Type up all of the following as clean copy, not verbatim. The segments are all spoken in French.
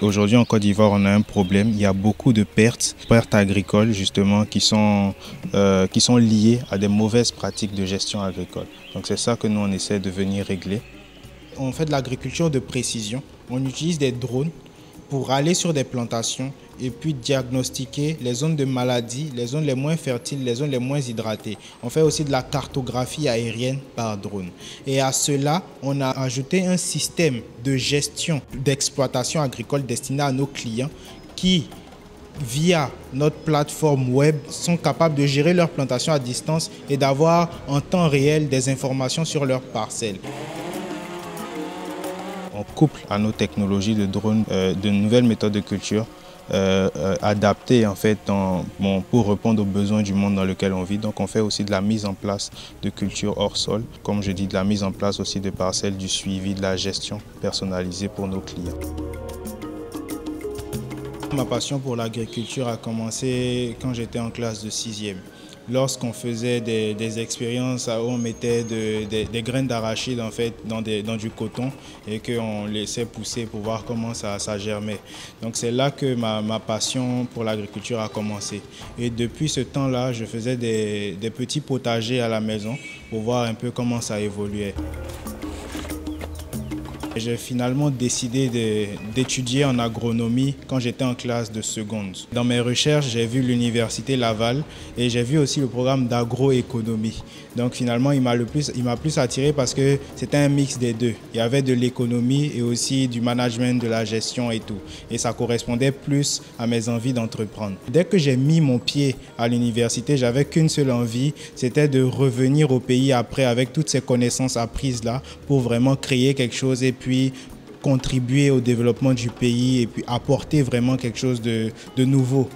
Aujourd'hui en Côte d'Ivoire, on a un problème. Il y a beaucoup de pertes agricoles justement qui sont liées à des mauvaises pratiques de gestion agricole. Donc c'est ça que nous on essaie de venir régler. On fait de l'agriculture de précision. On utilise des drones pour aller sur des plantations et puis diagnostiquer les zones de maladie, les zones les moins fertiles, les zones les moins hydratées. On fait aussi de la cartographie aérienne par drone. Et à cela, on a ajouté un système de gestion d'exploitation agricole destiné à nos clients qui, via notre plateforme web, sont capables de gérer leurs plantations à distance et d'avoir en temps réel des informations sur leurs parcelles. On couple à nos technologies de drones de nouvelles méthodes de culture adaptées en fait pour répondre aux besoins du monde dans lequel on vit. Donc on fait aussi de la mise en place de cultures hors sol, comme je dis, de la mise en place aussi de parcelles, du suivi, de la gestion personnalisée pour nos clients. Ma passion pour l'agriculture a commencé quand j'étais en classe de 6e. Lorsqu'on faisait des expériences où on mettait des graines d'arachide en fait, dans du coton et qu'on laissait pousser pour voir comment ça germait. Donc c'est là que ma passion pour l'agriculture a commencé. Et depuis ce temps-là, je faisais des petits potagers à la maison pour voir un peu comment ça évoluait. J'ai finalement décidé d'étudier en agronomie quand j'étais en classe de seconde. Dans mes recherches, j'ai vu l'université Laval et j'ai vu aussi le programme d'agroéconomie. Donc finalement, il m'a plus attiré parce que c'était un mix des deux. Il y avait de l'économie et aussi du management, de la gestion et tout. Et ça correspondait plus à mes envies d'entreprendre. Dès que j'ai mis mon pied à l'université, j'avais qu'une seule envie, c'était de revenir au pays après avec toutes ces connaissances apprises là pour vraiment créer quelque chose et puis contribuer au développement du pays et puis apporter vraiment quelque chose de nouveau.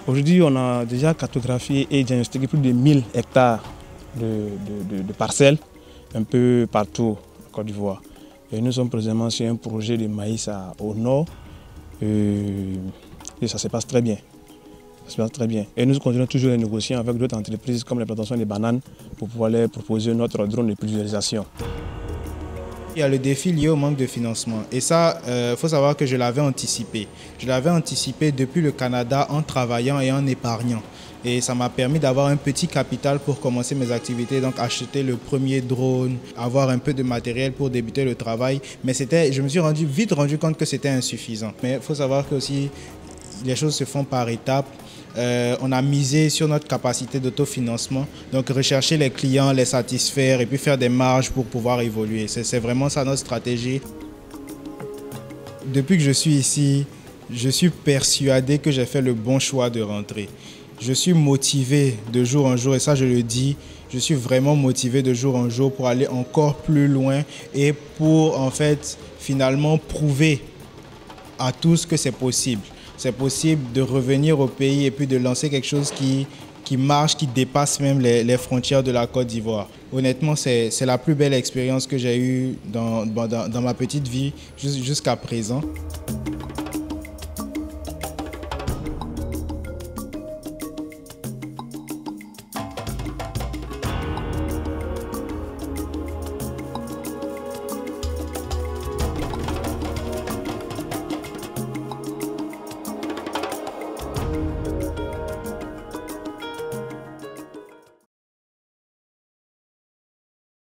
Aujourd'hui, on a déjà cartographié et diagnostiqué plus de 1000 hectares de parcelles un peu partout en Côte d'Ivoire. Et nous sommes présentement sur un projet de maïs au nord et ça se passe très bien. Ça se passe très bien. Et nous continuons toujours les négociations avec d'autres entreprises comme les plantations des bananes pour pouvoir leur proposer notre drone de pulvérisation. Il y a le défi lié au manque de financement. Et ça, faut savoir que je l'avais anticipé. Je l'avais anticipé depuis le Canada en travaillant et en épargnant. Et ça m'a permis d'avoir un petit capital pour commencer mes activités, donc acheter le premier drone, avoir un peu de matériel pour débuter le travail. Mais je me suis vite rendu compte que c'était insuffisant. Mais il faut savoir que aussi, les choses se font par étapes. On a misé sur notre capacité d'autofinancement, donc rechercher les clients, les satisfaire et puis faire des marges pour pouvoir évoluer. C'est vraiment ça notre stratégie. Depuis que je suis ici, je suis persuadé que j'ai fait le bon choix de rentrer. Je suis motivé de jour en jour et ça je le dis, je suis vraiment motivé de jour en jour pour aller encore plus loin et pour en fait finalement prouver à tous que c'est possible. C'est possible de revenir au pays et puis de lancer quelque chose qui marche, qui dépasse même les frontières de la Côte d'Ivoire. Honnêtement, c'est la plus belle expérience que j'ai eue dans ma petite vie jusqu'à présent.